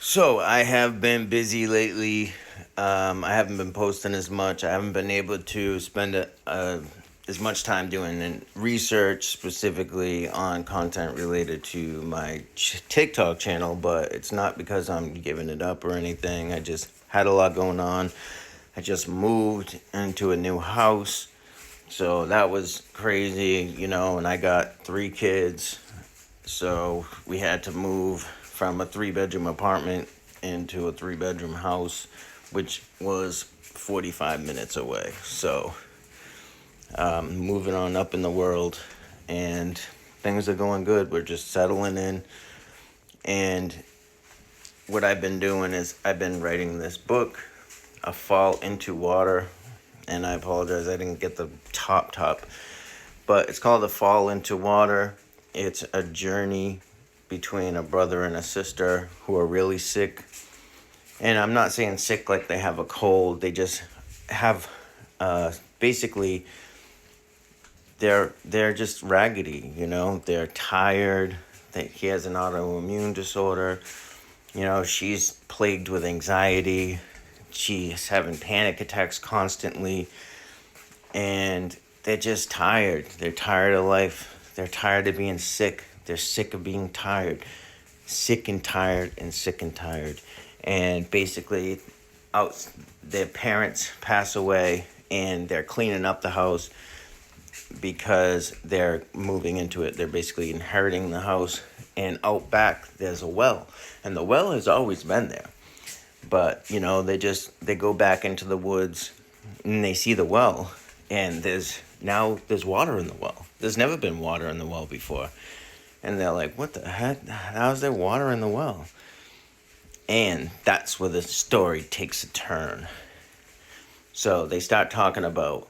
So I have been busy lately. I haven't been posting as much. I haven't been able to spend as much time doing research specifically on content related to my TikTok channel. But it's not because I'm giving it up or anything. I just had a lot going on. I just moved into a new house, so that was crazy, and I got 3 kids. So we had to move from a 3 bedroom apartment into a 3 bedroom house, which was 45 minutes away. So moving on up in the world, and things are going good. We're just settling in. And what I've been doing is I've been writing this book, A Fall into Water. And I apologize, I didn't get the top. But it's called A Fall into Water. It's a journey between a brother and a sister who are really sick. And I'm not saying sick like they have a cold. They just have, basically, they're just raggedy, They're tired. He has an autoimmune disorder. She's plagued with anxiety. She's having panic attacks constantly. And they're just tired. They're tired of life. They're tired of being sick. They're sick of being tired. Sick and tired and sick and tired. And basically, their parents pass away and they're cleaning up the house because they're moving into it. They're basically inheriting the house. And out back, there's a well. And the well has always been there. But, they go back into the woods and they see the well. And there's water in the well. There's never been water in the well before. And they're like, what the heck? How's there water in the well? And that's where the story takes a turn. So they start talking about,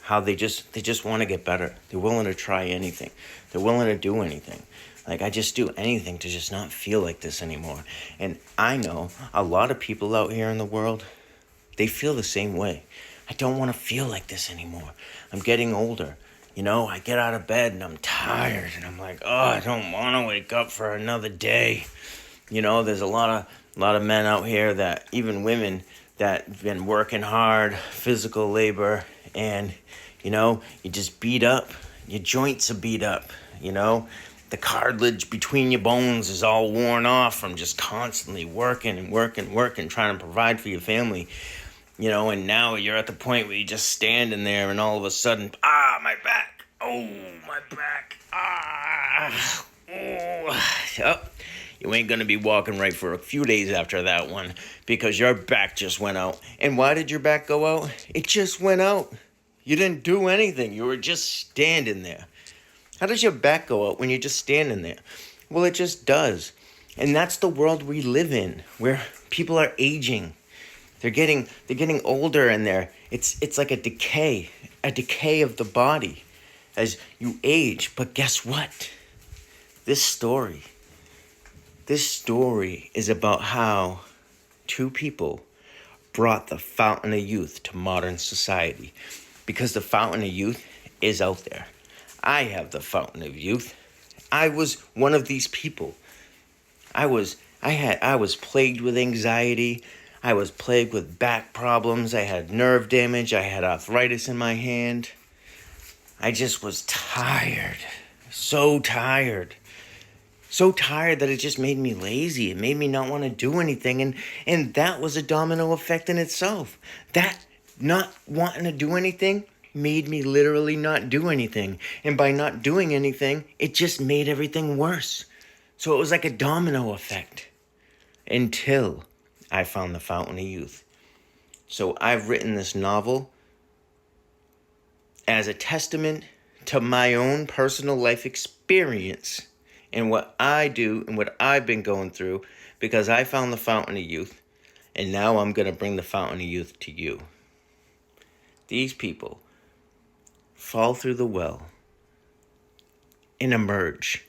how they just want to get better. They're willing to try anything. They're willing to do anything. Like, I just do anything to just not feel like this anymore. And I know a lot of people out here in the world, they feel the same way. I don't want to feel like this anymore. I'm getting older. I get out of bed and I'm tired and I'm like, oh, I don't want to wake up for another day. There's a lot of men out here, that even women, that have been working hard, physical labor, and you just beat up. Your joints are beat up. The cartilage between your bones is all worn off from just constantly working, trying to provide for your family. And now you're at the point where you're just standing there and all of a sudden, my back. Oh, my back. Oh. You ain't going to be walking right for a few days after that one, because your back just went out. And why did your back go out? It just went out. You didn't do anything. You were just standing there. How does your back go out when you're just standing there? Well, it just does. And that's the world we live in, where people are aging. They're getting older, and it's like a decay of the body as you age. But guess what? This story is about how 2 people brought the fountain of youth to modern society, because the fountain of youth is out there. I have the fountain of youth. I was one of these people. I was plagued with anxiety. I was plagued with back problems. I had nerve damage. I had arthritis in my hand. I just was tired. So tired. So tired that it just made me lazy. It made me not want to do anything. And that was a domino effect in itself. That not wanting to do anything made me literally not do anything. And by not doing anything, it just made everything worse. So it was like a domino effect. Until I found the fountain of youth. So I've written this novel as a testament to my own personal life experience and what I do and what I've been going through, because I found the fountain of youth, and now I'm going to bring the fountain of youth to you. These people fall through the well and emerge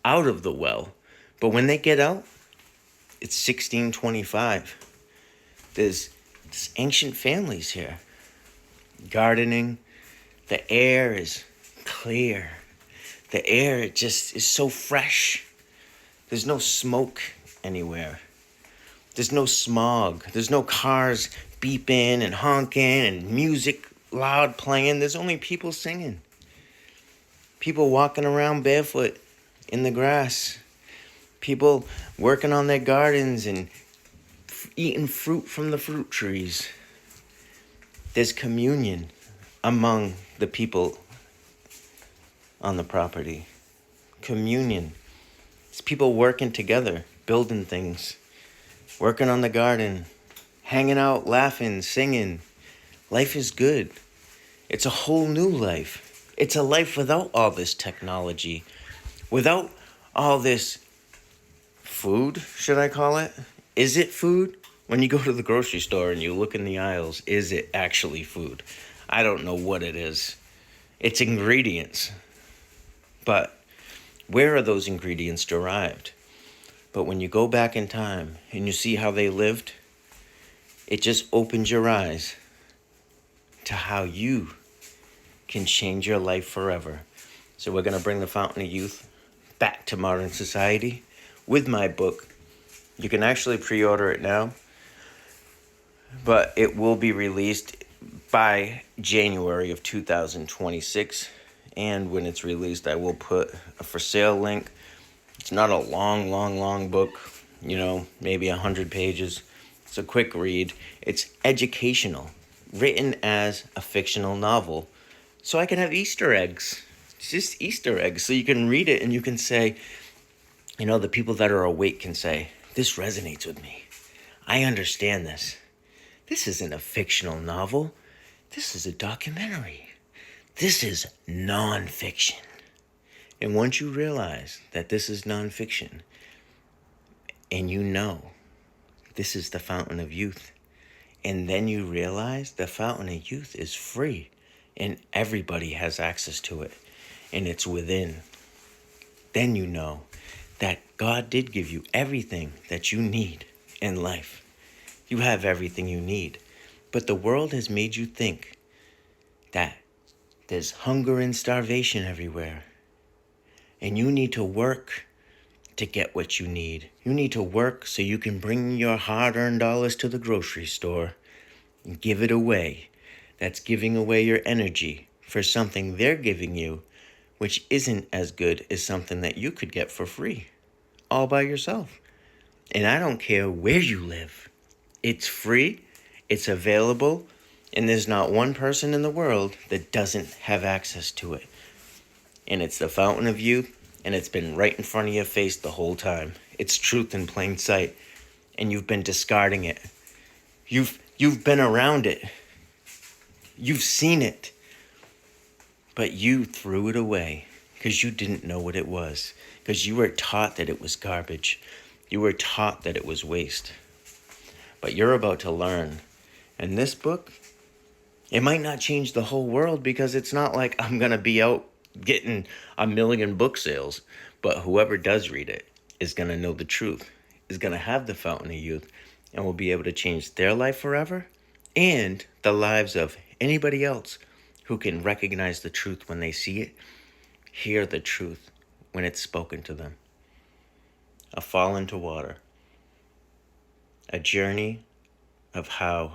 out of the well. But when they get out, it's 1625. There's ancient families here. Gardening. The air is clear. The air just is so fresh. There's no smoke anywhere. There's no smog. There's no cars beeping and honking and music loud playing. There's only people singing. People walking around barefoot in the grass. People working on their gardens and eating fruit from the fruit trees. There's communion among the people on the property. Communion. It's people working together, building things, working on the garden, hanging out, laughing, singing. Life is good. It's a whole new life. It's a life without all this technology, without all this food, should I call it? Is it food? When you go to the grocery store and you look in the aisles, is it actually food? I don't know what it is. It's ingredients. But where are those ingredients derived? But when you go back in time and you see how they lived, it just opens your eyes to how you can change your life forever. So we're going to bring the Fountain of Youth back to modern society with my book. You can actually pre-order it now, but it will be released by January of 2026. And when it's released, I will put a for sale link. It's not a long book, maybe 100 pages. It's a quick read. It's educational, written as a fictional novel. So I can have Easter eggs. It's just Easter eggs. So you can read it and you can say, the people that are awake can say, this resonates with me. I understand this. This isn't a fictional novel. This is a documentary. This is nonfiction. And once you realize that this is nonfiction, and this is the Fountain of Youth, and then you realize the Fountain of Youth is free, and everybody has access to it, and it's within, then you know that God did give you everything that you need in life. You have everything you need. But the world has made you think that there's hunger and starvation everywhere. And you need to work to get what you need. You need to work so you can bring your hard-earned dollars to the grocery store and give it away. That's giving away your energy for something they're giving you, which isn't as good as something that you could get for free, all by yourself. And I don't care where you live. It's free, it's available, and there's not one person in the world that doesn't have access to it. And it's the Fountain of Youth, and it's been right in front of your face the whole time. It's truth in plain sight, and you've been discarding it. You've been around it. You've seen it. But you threw it away because you didn't know what it was, because you were taught that it was garbage. You were taught that it was waste. But you're about to learn. And this book, it might not change the whole world, because it's not like I'm going to be out getting 1 million book sales. But whoever does read it is going to know the truth, is going to have the Fountain of Youth, and will be able to change their life forever and the lives of anybody else who can recognize the truth when they see it, hear the truth when it's spoken to them. A fall into water. A journey of how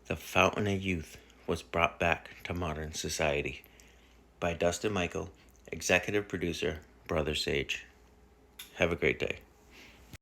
the Fountain of Youth was brought back to modern society, by Dustin Michael, executive producer, Brother Sage. Have a great day.